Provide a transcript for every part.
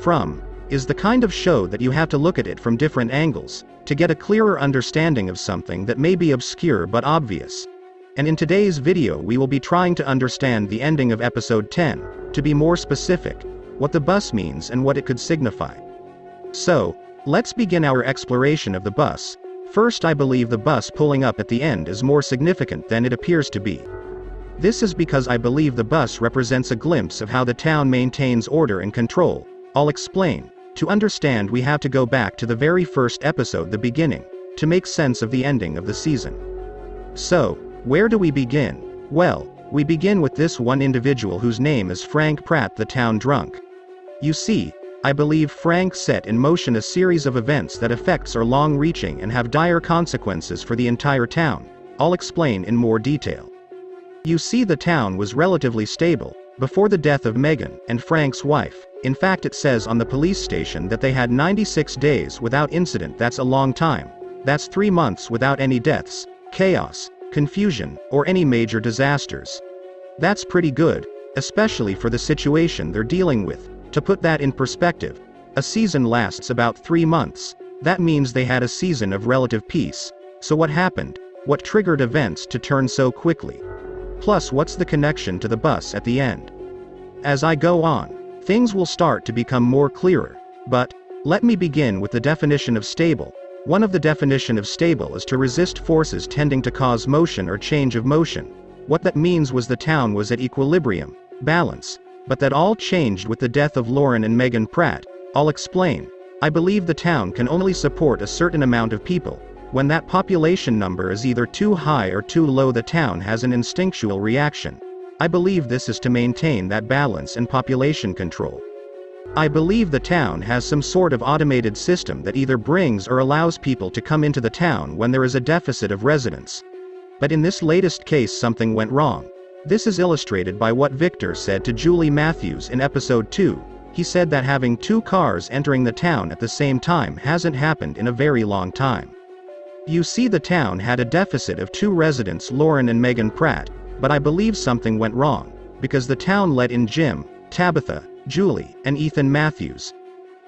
from, is the kind of show that you have to look at it from different angles, to get a clearer understanding of something that may be obscure but obvious. And in today's video we will be trying to understand the ending of episode 10, to be more specific, what the bus means and what it could signify. So, let's begin our exploration of the bus. First, I believe the bus pulling up at the end is more significant than it appears to be. This is because I believe the bus represents a glimpse of how the town maintains order and control. I'll explain. To understand, we have to go back to the very first episode, the beginning, to make sense of the ending of the season. So, where do we begin? Well, we begin with this one individual whose name is Frank Pratt, the town drunk. You see, I believe Frank set in motion a series of events that effects are long-reaching and have dire consequences for the entire town. I'll explain in more detail. You see, the town was relatively stable before the death of Megan and Frank's wife. In fact, it says on the police station that they had 96 days without incident. That's a long time. That's 3 months without any deaths, chaos, confusion, or any major disasters. That's pretty good, especially for the situation they're dealing with. To put that in perspective, a season lasts about 3 months. That means they had a season of relative peace. So what happened? What triggered events to turn so quickly? Plus, what's the connection to the bus at the end? As I go on, things will start to become more clearer. But, let me begin with the definition of stable. One of the definition of stable is to resist forces tending to cause motion or change of motion. What that means was the town was at equilibrium, balance. But that all changed with the death of Lauren and Megan Pratt. I'll explain. I believe the town can only support a certain amount of people. When that population number is either too high or too low, the town has an instinctual reaction. I believe this is to maintain that balance and population control. I believe the town has some sort of automated system that either brings or allows people to come into the town when there is a deficit of residents. But in this latest case, something went wrong. This is illustrated by what Victor said to Julie Matthews in episode 2. He said that having 2 cars entering the town at the same time hasn't happened in a very long time. You see, the town had a deficit of 2 residents, Lauren and Megan Pratt, but I believe something went wrong, because the town let in Jim, Tabitha, Julie, and Ethan Matthews.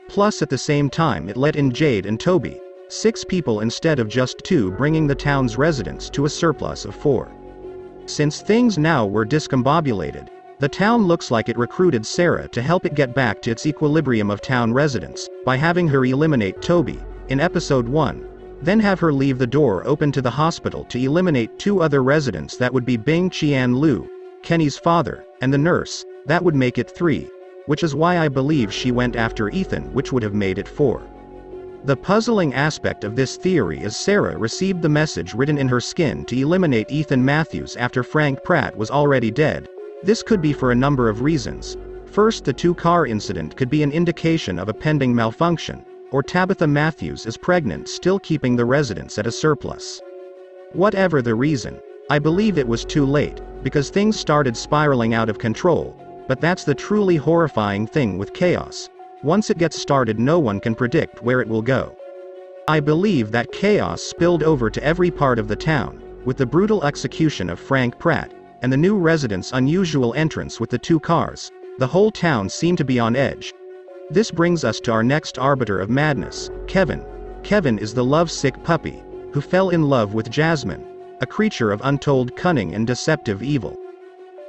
Plus, at the same time, it let in Jade and Toby, 6 people instead of just 2, bringing the town's residents to a surplus of 4. Since things now were discombobulated, the town looks like it recruited Sarah to help it get back to its equilibrium of town residents, by having her eliminate Toby, in episode 1, then have her leave the door open to the hospital to eliminate 2 other residents. That would be Bing Qian Lu, Kenny's father, and the nurse. That would make it 3. Which is why I believe she went after Ethan, which would have made it 4. The puzzling aspect of this theory is Sarah received the message written in her skin to eliminate Ethan Matthews after Frank Pratt was already dead. This could be for a number of reasons. First, the 2-car incident could be an indication of a pending malfunction, or Tabitha Matthews is pregnant, still keeping the residents at a surplus. Whatever the reason, I believe it was too late, because things started spiraling out of control. But that's the truly horrifying thing with chaos. Once it gets started, no one can predict where it will go. I believe that chaos spilled over to every part of the town, with the brutal execution of Frank Pratt, and the new residents' unusual entrance with the 2 cars. The whole town seemed to be on edge. This brings us to our next arbiter of madness, Kevin. Kevin is the love-sick puppy, who fell in love with Jasmine, a creature of untold cunning and deceptive evil.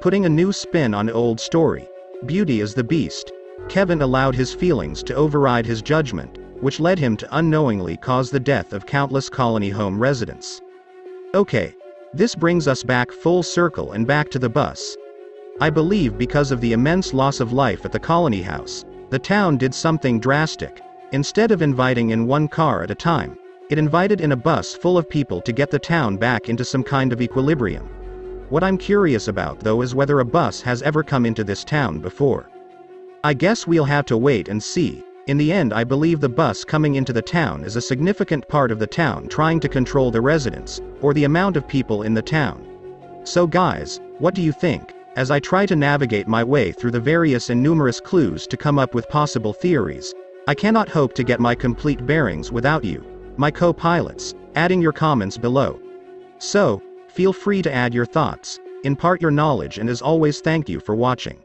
Putting a new spin on an old story, Beauty is the Beast. Kevin allowed his feelings to override his judgment, which led him to unknowingly cause the death of countless colony home residents. Okay, this brings us back full circle and back to the bus. I believe because of the immense loss of life at the colony house, the town did something drastic. Instead of inviting in 1 car at a time, it invited in a bus full of people to get the town back into some kind of equilibrium. What I'm curious about, though, is whether a bus has ever come into this town before. I guess we'll have to wait and see. In the end, I believe the bus coming into the town is a significant part of the town trying to control the residents, or the amount of people in the town. So guys, what do you think? As I try to navigate my way through the various and numerous clues to come up with possible theories, I cannot hope to get my complete bearings without you, my co-pilots, adding your comments below. So, feel free to add your thoughts, impart your knowledge, and as always, thank you for watching.